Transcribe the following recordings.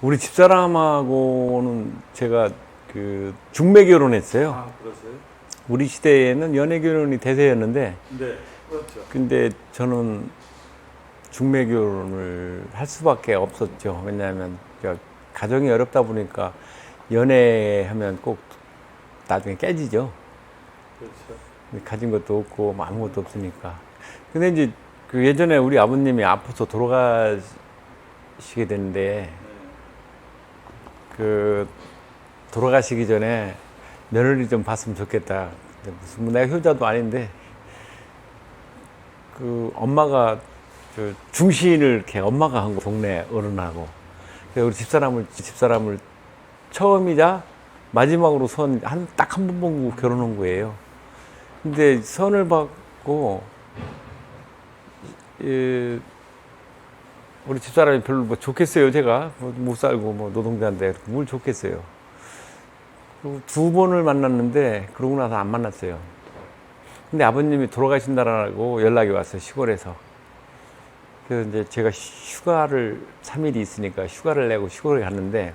우리 집사람하고는 제가 그 중매 결혼했어요. 아, 그러세요? 우리 시대에는 연애 결혼이 대세였는데, 네, 그렇죠. 근데 저는 중매 결혼을 할 수밖에 없었죠. 왜냐하면 가정이 어렵다 보니까 연애하면 꼭 나중에 깨지죠. 그렇죠. 가진 것도 없고 뭐 아무것도 없으니까. 근데 이제 그 예전에 우리 아버님이 아파서 돌아가시게 됐는데, 네. 그 돌아가시기 전에 며느리 좀 봤으면 좋겠다. 근데 무슨 뭐 내가 효자도 아닌데 그 엄마가 그 중시인을 이렇게 엄마가 한 거, 동네 어른하고. 그래서 우리 집사람을 처음이자 마지막으로 딱 한 번 보고 결혼한 거예요. 근데 선을 받고 우리 집사람이 별로 뭐 좋겠어요. 제가 못 살고 뭐 노동자인데 뭘 좋겠어요. 그리고 두 번을 만났는데 그러고 나서 안 만났어요. 근데 아버님이 돌아가신다라고 연락이 왔어요. 시골에서. 그래서 이제 제가 휴가를 3일이 있으니까 휴가를 내고 시골에 갔는데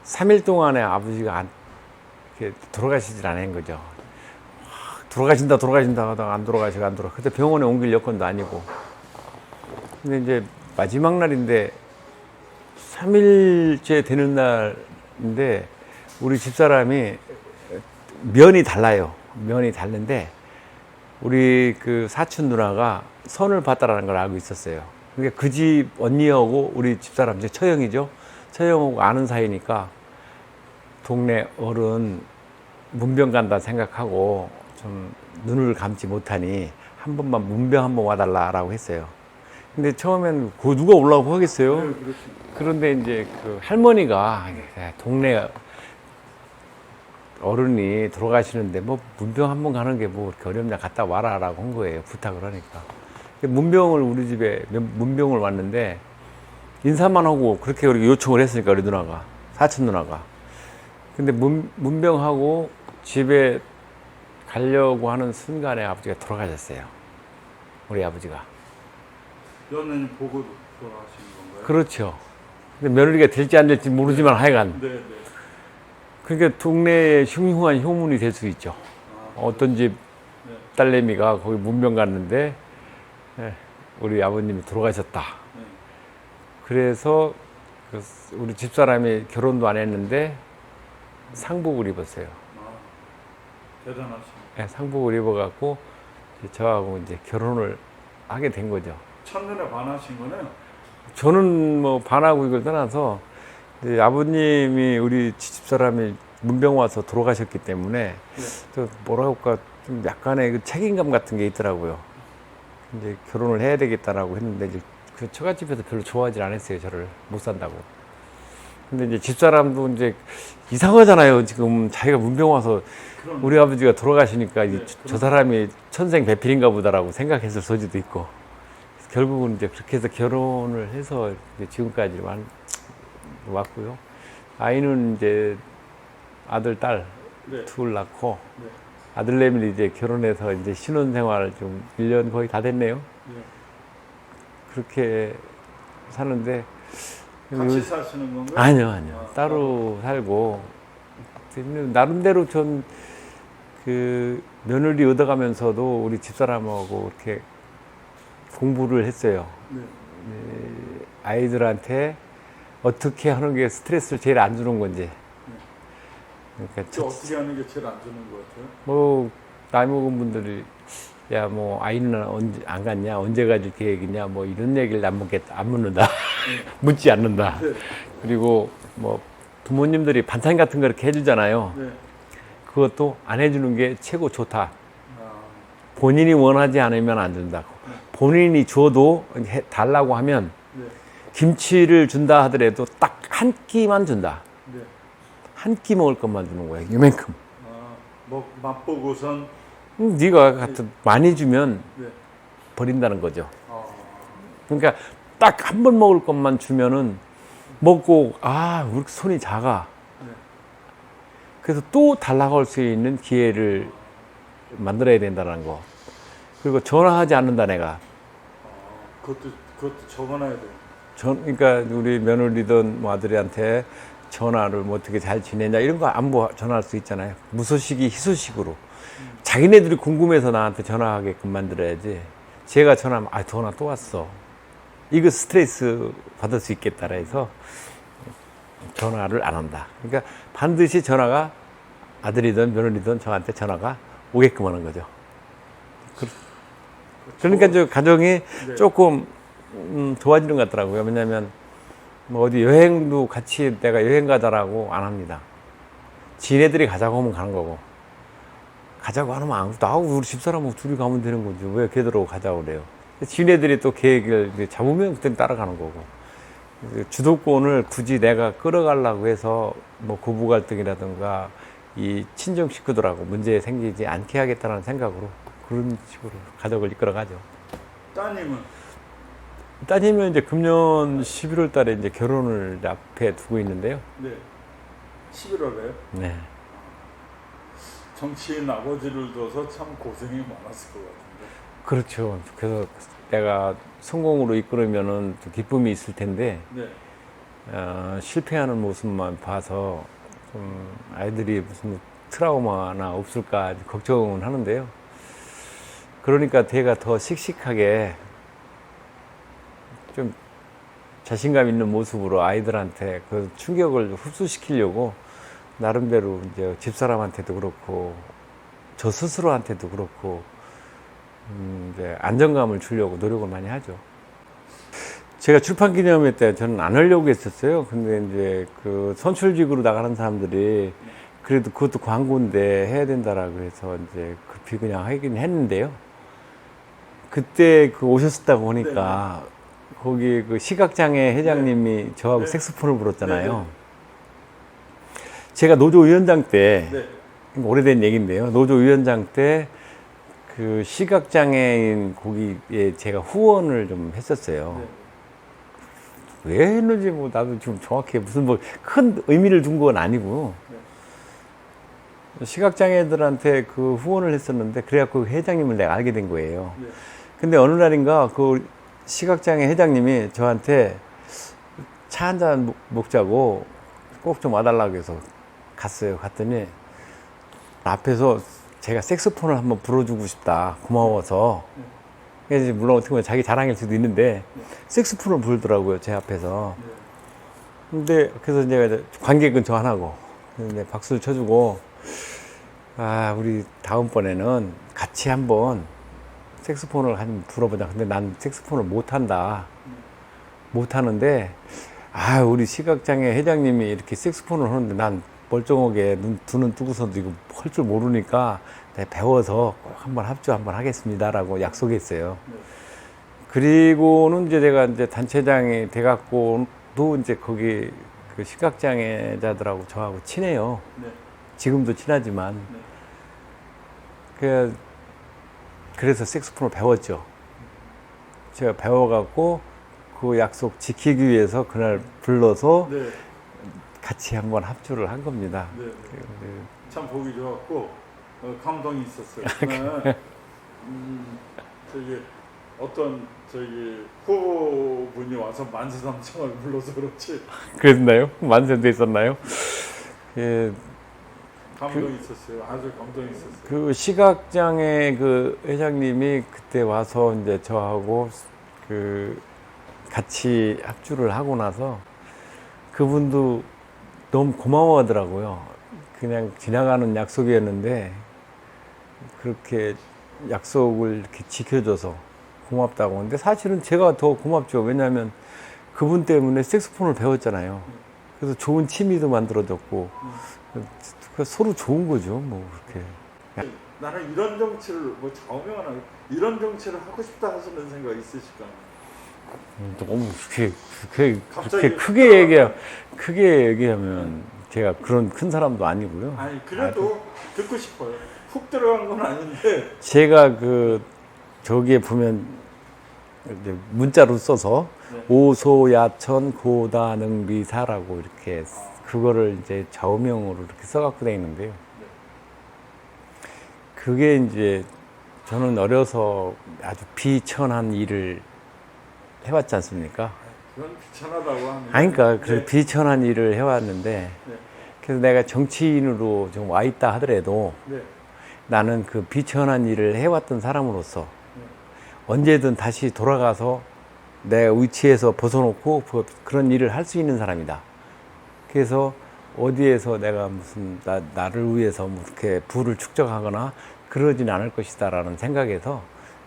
3일 동안에 아버지가 이렇게 돌아가시질 않은 거죠. 돌아가신다 하다가 안 돌아가시고. 그때 병원에 옮길 여건도 아니고. 근데 이제 마지막 날인데 3일째 되는 날인데 우리 집사람이 면이 달라요. 면이 다른데 우리 그 사촌 누나가 선을 봤다라는 걸 알고 있었어요. 그러니까 그 집 언니하고 우리 집사람, 이제 처형이죠. 처형하고 아는 사이니까 동네 어른 문병 간다 생각하고 좀 눈을 감지 못하니 한 번만 문병 한번 와달라라고 했어요. 근데 처음엔 그 누가 올라오고 하겠어요. 네, 그렇습니다. 그런데 이제 그 할머니가 동네 어른이 돌아가시는데 뭐 문병 한번 가는 게 뭐 그렇게 어렵냐, 갔다 와라라고 한 거예요. 부탁을 하니까. 문병을 우리 집에 문병을 왔는데 인사만 하고 그렇게 요청을 했으니까 우리 누나가, 사촌 누나가. 근데 문병하고 집에 가려고 하는 순간에 아버지가 돌아가셨어요. 우리 아버지가. 연예인 보고 돌아가신 건가요? 그렇죠. 근데 며느리가 될지 안 될지 모르지만 하여간. 네, 네. 그러니까 동네에 흉흉한 효문이 될 수 있죠. 아, 어떤 집 네. 딸내미가 거기 문병 갔는데 우리 아버님이 돌아가셨다. 네. 그래서 우리 집사람이 결혼도 안 했는데 상복을 입었어요. 아, 대단하시네. 네, 상복을 입어갖고 저하고 이제 결혼을 하게 된 거죠. 첫눈에 반하신 거네요. 저는 뭐 반하고 이걸 떠나서 이제 아버님이 우리 집사람이 문병 와서 돌아가셨기 때문에 네. 또 뭐라 할까 좀 약간의 그 책임감 같은 게 있더라고요. 이제 결혼을 해야 되겠다라고 했는데 이제 그 처갓집에서 별로 좋아하지 않았어요. 저를 못 산다고. 근데 이제 집사람도 이제 이상하잖아요. 지금 자기가 문병 와서 그럼 우리 아버지가 돌아가시니까 네, 저 사람이 천생 배필인가 보다라고 생각했을 소지도 있고. 결국은 이제 그렇게 해서 결혼을 해서 지금까지 왔고요. 아이는 이제 아들, 딸 네. 둘 낳고 네. 아들내미는 이제 결혼해서 이제 신혼생활 좀 1년 거의 다 됐네요. 네. 그렇게 사는데 같이 사시는 건가요? 아니요. 아, 따로 살고 나름대로 전 그 며느리 얻어가면서도 우리 집사람하고 이렇게 공부를 했어요. 네. 아이들한테 어떻게 하는 게 스트레스를 제일 안 주는 건지. 그러니까 어떻게 하는 게 제일 안 주는 것 같아요? 뭐 나이 먹은 분들이 야 뭐 아이는 언제 안 갔냐, 언제 가질 계획이냐, 뭐 이런 얘기를 안 묻는다. 묻지 않는다. 네. 그리고 뭐 부모님들이 반찬 같은 거 이렇게 해주잖아요. 네. 그것도 안 해주는 게 최고 좋다. 아, 본인이 원하지 않으면 안 준다고. 본인이 줘도 달라고 하면 네. 김치를 준다 하더라도 딱 한 끼만 준다. 네. 한 끼 먹을 것만 주는 거예요. 이만큼. 뭐 맛보고선 네가 같은 많이 주면 네. 버린다는 거죠. 아, 그러니까 딱 한 번 먹을 것만 주면은 먹고 우리 손이 작아. 네. 그래서 또 달라고 할 수 있는 기회를 만들어야 된다는 거. 그리고 전화하지 않는다 내가. 그것도 적어놔야 돼요. 그러니까 우리 며느리든 뭐 아들한테 전화를 뭐 어떻게 잘 지내냐 이런 거 안부 전화할 수 있잖아요. 무소식이 희소식으로. 자기네들이 궁금해서 나한테 전화하게끔 만들어야지. 제가 전화하면 전화 또 왔어. 이거 스트레스 받을 수 있겠다라 해서 전화를 안 한다. 그러니까 반드시 전화가 아들이든 며느리든 저한테 전화가 오게끔 하는 거죠. 그러니까 저 가정이 네. 조금 좋아지는 것 같더라고요. 왜냐하면 뭐 어디 여행도 같이 내가 여행 가자라고 안 합니다. 지네들이 가자고 하면 가는 거고, 가자고 안 하면 안 가고, 우리 집사람하고 둘이 가면 되는 거지. 왜 걔들하고 가자고 그래요. 지네들이 또 계획을 잡으면 그때 따라가는 거고. 주도권을 굳이 내가 끌어가려고 해서 뭐 고부 갈등이라든가 이 친정 식구들하고 문제 생기지 않게 하겠다는 생각으로 그런 식으로 가족을 이끌어가죠. 따님은 이제 금년 11월 달에 이제 결혼을 이제 앞에 두고 있는데요. 네. 11월에요? 네. 정치인 아버지를 둬서 참 고생이 많았을 것 같은데. 그렇죠. 그래서 내가 성공으로 이끌으면은 또 기쁨이 있을 텐데, 네. 실패하는 모습만 봐서 좀 아이들이 무슨 트라우마나 없을까 걱정은 하는데요. 그러니까 걔가 더 씩씩하게 좀 자신감 있는 모습으로 아이들한테 그 충격을 흡수시키려고 나름대로 이제 집사람한테도 그렇고 저 스스로한테도 그렇고 이제 안정감을 주려고 노력을 많이 하죠. 제가 출판 기념회 때 저는 안 하려고 했었어요. 근데 이제 그 선출직으로 나가는 사람들이 그래도 그것도 광고인데 해야 된다라고 해서 이제 급히 그냥 하긴 했는데요. 그때 그 오셨다고 보니까 거기 그 시각장애 회장님이 저하고 색소폰을 불었잖아요. 제가 노조위원장 때, 오래된 얘기인데요. 노조위원장 때 그 시각장애인 거기에 제가 후원을 좀 했었어요. 왜 했는지 뭐 나도 좀 정확히 무슨 뭐 큰 의미를 둔 건 아니고 시각장애들한테 그 후원을 했었는데 그래갖고 그 회장님을 내가 알게 된 거예요. 근데 어느 날인가 그 시각장애 회장님이 저한테 차 한잔 먹자고 꼭 좀 와달라고 해서 갔어요. 갔더니 앞에서 제가 색소폰을 한번 불어주고 싶다. 고마워서. 그래서 물론 어떻게 보면 자기 자랑일 수도 있는데 색소폰을 불더라고요. 제 앞에서. 근데 그래서 이제 관객은 저 하나고 이제 박수를 쳐주고 우리 다음번에는 같이 한번 색소폰을 한번 불어보자. 근데 난 색소폰을 못한다. 못하는데 우리 시각장애 회장님이 이렇게 색소폰을 하는데 난 멀쩡하게 두 눈 뜨고서도 이거 할 줄 모르니까 내가 배워서 꼭 한번 합주 한번 하겠습니다라고 약속했어요. 그리고는 이제 내가 이제 단체장이 돼갖고도 이제 거기 그 시각장애자들하고 저하고 친해요. 지금도 친하지만. 그래서 색소폰을 배웠죠. 제가 배워갖고 그 약속 지키기 위해서 그날 불러서 같이 한번 합주를 한 겁니다. 참 보기 좋았고 감동이 있었어요. 저기 어떤 후보분이 와서 만세삼창을 불러서 그렇지. 그랬나요? 만세도 있었나요? 예. 감동이 있었어요. 아주 감동이 있었어요. 그 시각장애 그 회장님이 그때 와서 이제 저하고 그 같이 합주를 하고 나서 그분도 너무 고마워하더라고요. 그냥 지나가는 약속이었는데 그렇게 약속을 이렇게 지켜줘서 고맙다고. 근데 사실은 제가 더 고맙죠. 왜냐하면 그분 때문에 색소폰을 배웠잖아요. 그래서 좋은 취미도 만들어졌고 서로 좋은 거죠. 뭐 그렇게. 나는 이런 정치를 뭐 좌우명하나 이런 정치를 하고 싶다 하시는 생각 있으실까? 너무 그렇게 크게 얘기하면 제가 그런 큰 사람도 아니고요. 그래도 듣고 싶어요. 훅 들어간 건 아닌데. 제가 저기에 보면 이제 문자로 써서 오소야천 고다능비사라고 이렇게 그거를 이제 좌우명으로 이렇게 써갖고 다니는데요. 그게 이제 저는 어려서 아주 비천한 일을 해왔지 않습니까? 그건 비천하다고 하면. 아니, 그러니까 그 네. 비천한 일을 해왔는데, 네. 그래서 내가 정치인으로 좀 와 있다 하더라도 네. 나는 그 비천한 일을 해왔던 사람으로서 네. 언제든 다시 돌아가서 내 위치에서 벗어놓고 그런 일을 할 수 있는 사람이다. 그래서 어디에서 내가 무슨 나를 위해서 뭐 이렇게 부를 축적하거나 그러진 않을 것이다라는 생각에서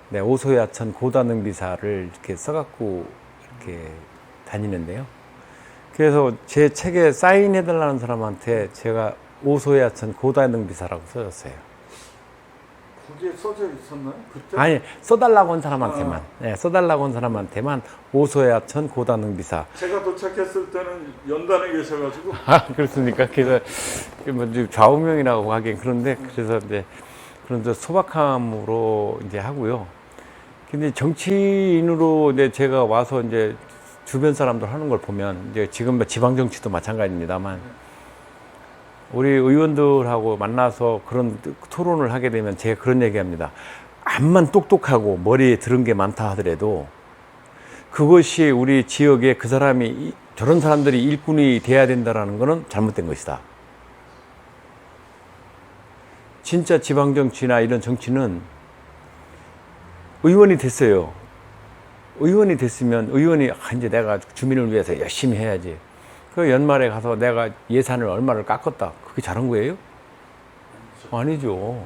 내 오소야천 고다능비사를 이렇게 써갖고 이렇게 다니는데요. 그래서 제 책에 사인해달라는 사람한테 제가 오소야천 고다능비사라고 써줬어요. 거기에 써져 있었나요? 그때? 아니, 써달라고 한 사람한테만. 네, 써달라고 한 사람한테만 오소야천 고다능비사. 제가 도착했을 때는 연단에 계셔가지고. 아, 그렇습니까? 그래서 뭐 좌우명이라고 하긴 그런데 그래서 이제 그런 소박함으로 이제 하고요. 근데 정치인으로 이제 제가 와서 이제 주변 사람들 하는 걸 보면 이제 지금 지방 정치도 마찬가지입니다만 우리 의원들하고 만나서 그런 토론을 하게 되면 제가 그런 얘기합니다. 암만 똑똑하고 머리에 들은 게 많다 하더라도 그것이 우리 지역에 그 사람이 저런 사람들이 일꾼이 돼야 된다라는 것은 잘못된 것이다. 진짜 지방 정치나 이런 정치는 의원이 됐어요. 의원이 됐으면 의원이 이제 내가 주민을 위해서 열심히 해야지. 그 연말에 가서 내가 예산을 얼마를 깎았다. 그게 잘한 거예요? 아니죠.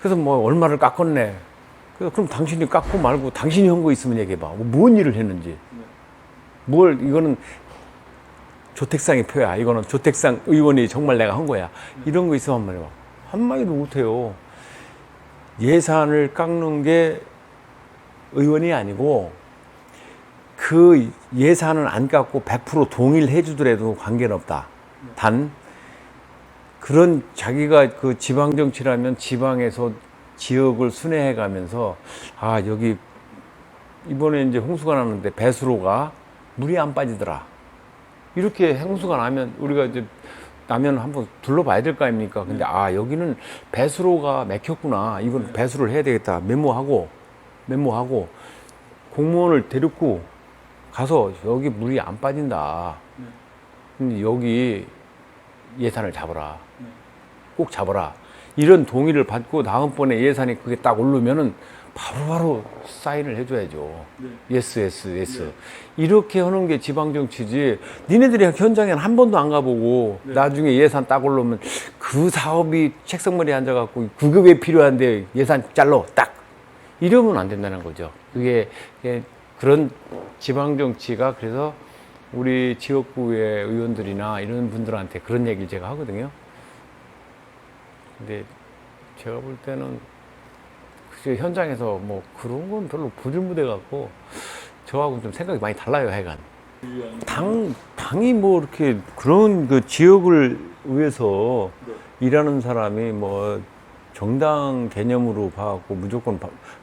그래서 뭐 얼마를 깎았네. 그럼 당신이 깎고 말고 당신이 한 거 있으면 얘기해봐. 뭔 일을 했는지. 이거는 조택상의 표야. 이거는 조택상 의원이 정말 내가 한 거야. 이런 거 있으면 한번 해봐. 한마디도 못해요. 예산을 깎는 게 의원이 아니고 그 예산을 안 깎고 100% 동일해 주더라도 관계는 없다. 단 그런 자기가 그 지방 정치라면 지방에서 지역을 순회해 가면서 아, 여기 이번에 이제 홍수가 났는데 배수로가 물이 안 빠지더라. 이렇게 홍수가 나면 우리가 이제 나면 한번 둘러봐야 될 거 아닙니까? 근데 아, 여기는 배수로가 막혔구나. 이건 배수를 해야 되겠다. 메모하고 공무원을 데리고 가서 여기 물이 안 빠진다. 근데 여기 예산을 잡아라. 꼭 잡아라. 이런 동의를 받고 다음번에 예산이 그게 딱 오르면은 바로바로 사인을 해줘야죠. 예스. 이렇게 하는 게 지방정치지. 니네들이 현장에는 한 번도 안 가보고 나중에 예산 딱 오르면 그 사업이 책상머리에 앉아갖고 그게 왜 필요한데 예산 잘라 딱. 이러면 안 된다는 거죠. 그게 그런 지방정치가 그래서 우리 지역구의 의원들이나 이런 분들한테 그런 얘기를 제가 하거든요. 근데 제가 볼 때는 글쎄 현장에서 뭐 그런 건 별로 부들무대 갖고 저하고는 좀 생각이 많이 달라요, 하여간. 당이 뭐 이렇게 그런 그 지역을 위해서 일하는 사람이 뭐 정당 개념으로 봐갖고 무조건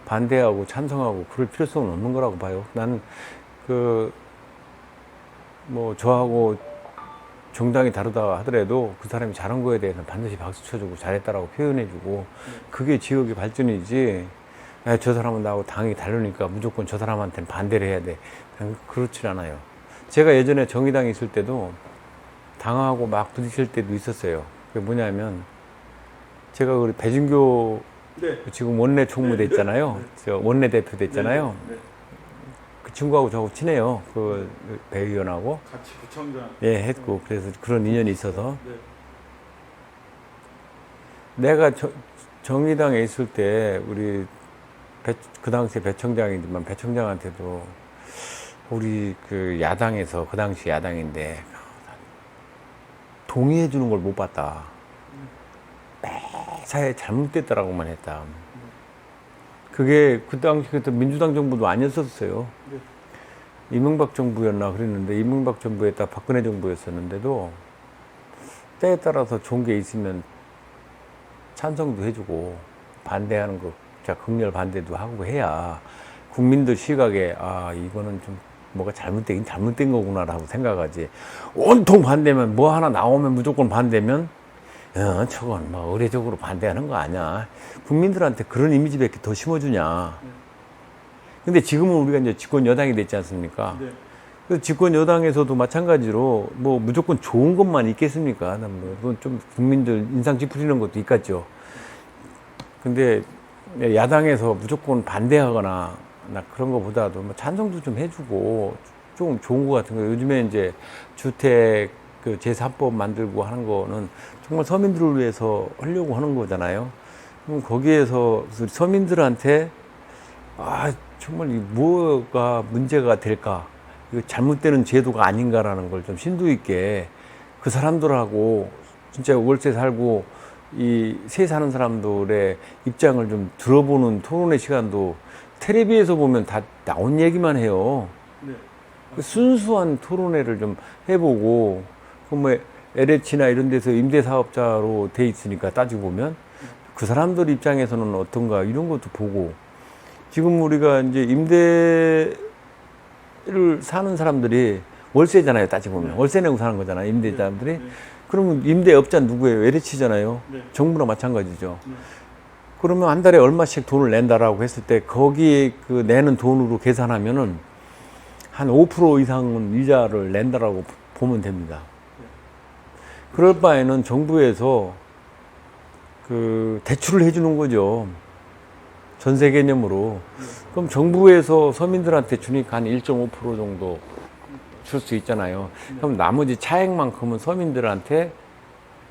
반대하고 찬성하고 그럴 필요성은 없는 거라고 봐요. 나는 뭐 저하고 정당이 다르다 하더라도 그 사람이 잘한 거에 대해서는 반드시 박수 쳐주고 잘했다라고 표현해주고 그게 지역의 발전이지. 야, 저 사람은 나하고 당이 다르니까 무조건 저 사람한테는 반대를 해야 돼. 그렇지 않아요. 제가 예전에 정의당에 있을 때도 당하고 막 부딪힐 때도 있었어요. 그게 뭐냐면 제가 우리 배진교 지금 원내 총무 됐잖아요. 저 원내 대표 됐잖아요. 그 친구하고 저하고 친해요. 그 배 의원하고. 같이 구청장. 예, 했고. 그래서 그런 인연이 있어서. 내가 정의당에 있을 때 우리 그 당시에 배청장이지만 배청장한테도 우리 그 야당에서 그 당시 야당인데 동의해 주는 걸 못 봤다. 매사에 잘못됐다라고만 했다. 그게 그 당시 그때 민주당 정부도 아니었었어요. 이명박 정부였나 그랬는데 이명박 정부였다 박근혜 정부였었는데도 때에 따라서 좋은 게 있으면 찬성도 해주고 반대하는 거 자 극렬 반대도 하고 해야 국민들 시각에 아 이거는 좀 뭐가 잘못되긴 잘못된 거구나라고 생각하지. 온통 반대면 뭐 하나 나오면 무조건 반대면 저건 뭐 의례적으로 반대하는 거 아니야. 국민들한테 그런 이미지밖에 더 심어주냐. 근데 지금은 우리가 이제 집권 여당이 됐지 않습니까? 그 집권 여당에서도 마찬가지로 뭐 무조건 좋은 것만 있겠습니까? 그건 좀 국민들 인상 찌푸리는 것도 있겠죠. 근데 야당에서 무조건 반대하거나 나 그런 것보다도 뭐 찬성도 좀 해주고 좀 좋은 것 같은 거예요. 요즘에 이제 주택 그 제3법 만들고 하는 거는 정말 서민들을 위해서 하려고 하는 거잖아요. 그럼 거기에서 서민들한테 정말 이 뭐가 문제가 될까? 이거 잘못되는 제도가 아닌가라는 걸 좀 심도 있게 그 사람들하고 진짜 월세 살고 이 세 사는 사람들의 입장을 좀 들어보는 토론의 시간도 텔레비에서 보면 다 나온 얘기만 해요. 네. 그 순수한 토론회를 좀 해보고 그 뭐 LH나 이런 데서 임대사업자로 돼 있으니까 따지고 보면 그 사람들 입장에서는 어떤가 이런 것도 보고 지금 우리가 이제 임대를 사는 사람들이 월세잖아요. 따지고 보면 월세 내고 사는 거잖아요. 임대자들이. 그러면 임대업자 누구예요? LH잖아요. 정부랑 마찬가지죠. 그러면 한 달에 얼마씩 돈을 낸다라고 했을 때 거기에 그 내는 돈으로 계산하면은 한 5% 이상은 이자를 낸다라고 보면 됩니다. 그럴 바에는 정부에서 그 대출을 해주는 거죠. 전세 개념으로. 그럼 정부에서 서민들한테 주니까 한 1.5% 정도 줄 수 있잖아요. 그럼 나머지 차액만큼은 서민들한테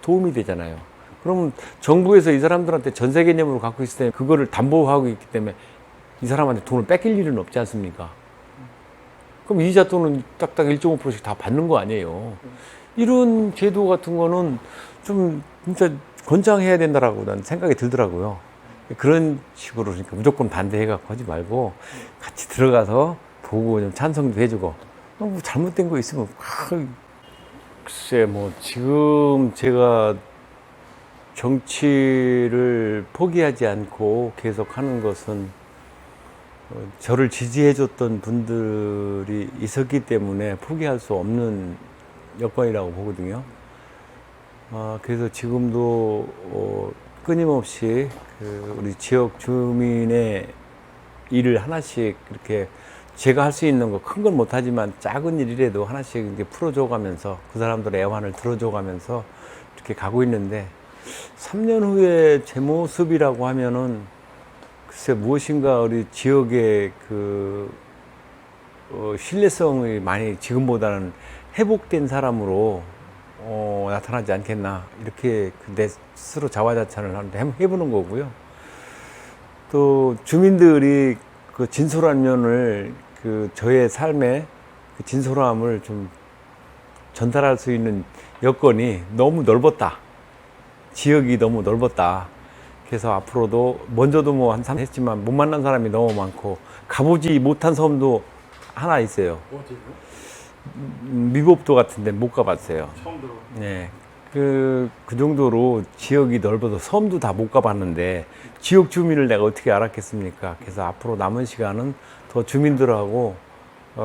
도움이 되잖아요. 그러면 정부에서 이 사람들한테 전세 개념으로 갖고 있을 때 그거를 담보하고 있기 때문에 이 사람한테 돈을 뺏길 일은 없지 않습니까? 그럼 이자 돈은 딱딱 1.5%씩 다 받는 거 아니에요. 이런 제도 같은 거는 좀 진짜 권장해야 된다라고 난 생각이 들더라고요. 그런 식으로 그러니까 무조건 반대해갖고 하지 말고 같이 들어가서 보고 좀 찬성도 해주고 뭐 잘못된 거 있으면 글쎄 뭐 지금 제가 정치를 포기하지 않고 계속 하는 것은 저를 지지해줬던 분들이 있었기 때문에 포기할 수 없는 여건이라고 보거든요. 그래서 지금도 끊임없이 우리 지역 주민의 일을 하나씩 이렇게 제가 할 수 있는 거 큰 건 못하지만 작은 일이라도 하나씩 이제 풀어줘 가면서 그 사람들의 애환을 들어줘 가면서 이렇게 가고 있는데 3년 후에 제 모습이라고 하면은 글쎄 무엇인가 우리 지역의 그 신뢰성이 많이 지금보다는 회복된 사람으로 나타나지 않겠나 이렇게 내 스스로 자화자찬을 하는데 해보는 거고요. 또 주민들이 그 진솔한 면을 그 저의 삶의 그 진솔함을 좀 전달할 수 있는 여건이 너무 넓었다. 지역이 너무 넓었다. 그래서 앞으로도 먼저도 뭐 한 3년 했지만 못 만난 사람이 너무 많고 가보지 못한 섬도 하나 있어요. 어디요? 미법도 같은데 못 가봤어요. 처음 들어. 네. 그 정도로 지역이 넓어서 섬도 다 못 가봤는데 지역 주민을 내가 어떻게 알았겠습니까? 그래서 앞으로 남은 시간은 더 주민들하고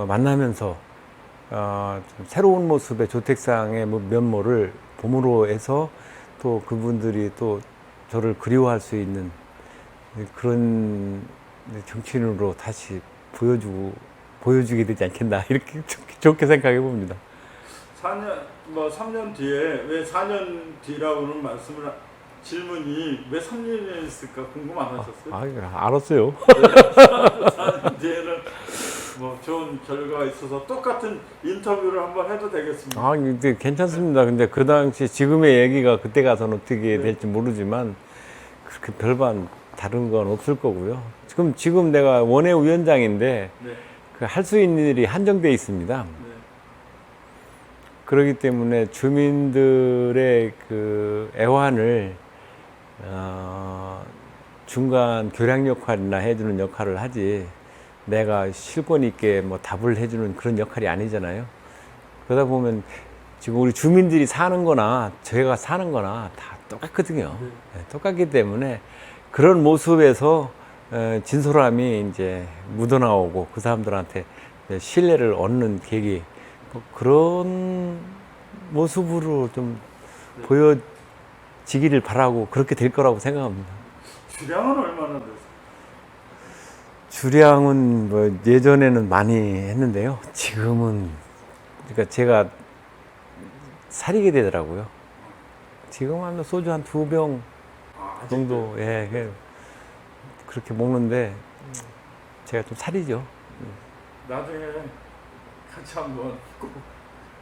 만나면서 좀 새로운 모습의 조택상의 면모를 봄으로 해서 또 그분들이 또 저를 그리워할 수 있는 그런 정치인으로 다시 보여주게 되지 않겠나 이렇게 좋게 생각해 봅니다. 3년 뒤에 왜 4년 뒤라고는 질문이 왜 3년이었을까 궁금 안 하셨어요? 알았어요. 4년 뒤에는 뭐 좋은 결과가 있어서 똑같은 인터뷰를 한번 해도 되겠습니다. 근데 괜찮습니다. 근데 그 당시 지금의 얘기가 그때 가서는 어떻게 될지 모르지만 그렇게 별반 다른 건 없을 거고요. 지금 내가 원외위원장인데 할 수 있는 일이 한정돼 있습니다. 그렇기 때문에 주민들의 그 애환을 중간 교량 역할이나 해주는 역할을 하지 내가 실권 있게 뭐 답을 해주는 그런 역할이 아니잖아요. 그러다 보면 지금 우리 주민들이 사는 거나 저희가 사는 거나 다 똑같거든요. 똑같기 때문에 그런 모습에서 진솔함이 이제 묻어나오고 그 사람들한테 신뢰를 얻는 계기 그런 모습으로 좀 보여지기를 바라고 그렇게 될 거라고 생각합니다. 주량은 얼마나 됐어요? 주량은 뭐 예전에는 많이 했는데요. 지금은 그러니까 제가 사리게 되더라고요. 지금 한 소주 한 2병 아, 정도 그렇게 먹는데 제가 좀 살이죠. 나중에 같이 한번 꼭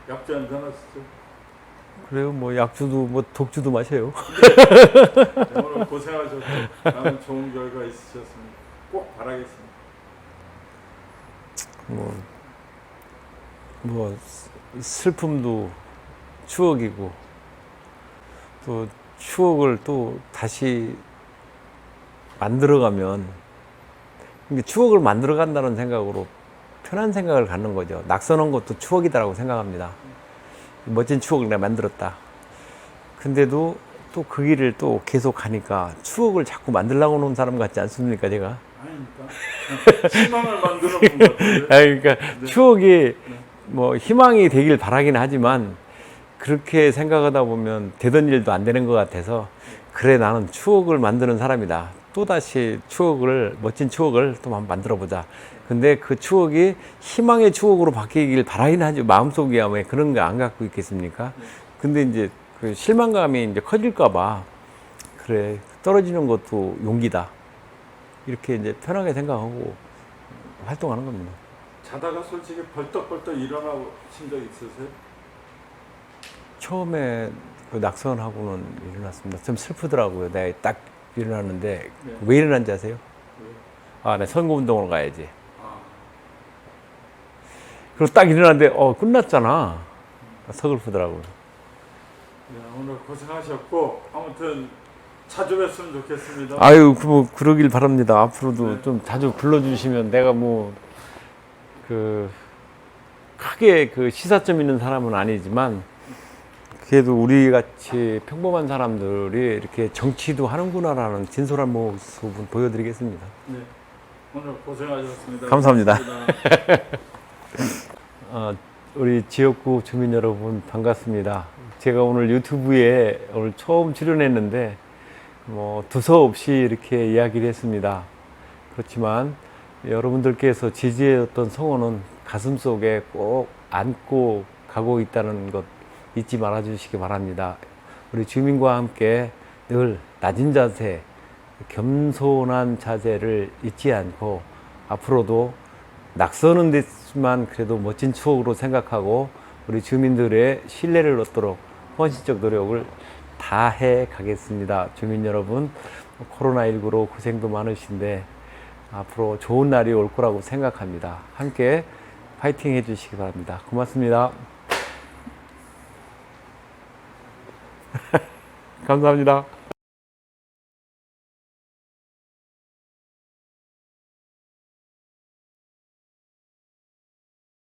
약주 한잔 하시죠. 그래요. 뭐 약주도 뭐 독주도 마셔요. 오늘 고생하셨고 나는 좋은 결과 있으셨으면 꼭 바라겠습니다. 뭐 슬픔도 추억이고 또 추억을 또 다시 만들어가면 근데 추억을 만들어간다는 생각으로 편한 생각을 갖는 거죠. 낙선한 것도 추억이다라고 생각합니다. 멋진 추억을 내가 만들었다. 근데도 또 그 길을 또 계속 가니까 추억을 자꾸 만들려고 하는 사람 같지 않습니까, 제가? 아닙니까? 희망을 만들어 본 것 같아요. 그러니까 네. 추억이 뭐 희망이 되길 바라긴 하지만 그렇게 생각하다 보면 되던 일도 안 되는 것 같아서 그래 나는 추억을 만드는 사람이다. 또다시 추억을 멋진 추억을 또 한번 만들어 보자. 근데 그 추억이 희망의 추억으로 바뀌길 바라긴 하죠. 마음속에 왜 그런 거 안 갖고 있겠습니까? 근데 이제 그 실망감이 이제 커질까 봐 그래 떨어지는 것도 용기다. 이렇게 이제 편하게 생각하고 활동하는 겁니다. 자다가 솔직히 벌떡벌떡 일어나신 적 있으세요? 처음에 그 낙선하고는 일어났습니다. 좀 슬프더라고요. 내가 딱 일어났는데 네. 왜 일어난지 아세요? 왜요? 아, 내 선거운동을 가야지. 아, 그리고 딱 일어났는데 끝났잖아. 서글프더라고요. 네, 오늘 고생하셨고 아무튼 자주 뵀으면 좋겠습니다. 아유, 뭐 그러길 바랍니다. 앞으로도 네. 좀 자주 불러주시면 내가 뭐 그 크게 그 시사점 있는 사람은 아니지만 그래도 우리 같이 평범한 사람들이 이렇게 정치도 하는구나라는 진솔한 모습을 보여드리겠습니다. 네, 오늘 고생하셨습니다. 감사합니다. 고맙습니다. 우리 지역구 주민 여러분 반갑습니다. 제가 오늘 유튜브에 오늘 처음 출연했는데 뭐 두서없이 이렇게 이야기를 했습니다. 그렇지만 여러분들께서 지지해줬던 성원은 가슴속에 꼭 안고 가고 있다는 것 잊지 말아 주시기 바랍니다. 우리 주민과 함께 늘 낮은 자세, 겸손한 자세를 잊지 않고 앞으로도 낙서는 됐지만 그래도 멋진 추억으로 생각하고 우리 주민들의 신뢰를 얻도록 헌신적 노력을 다해 가겠습니다. 주민 여러분, 코로나19로 고생도 많으신데 앞으로 좋은 날이 올 거라고 생각합니다. 함께 파이팅 해주시기 바랍니다. 고맙습니다. 감사합니다.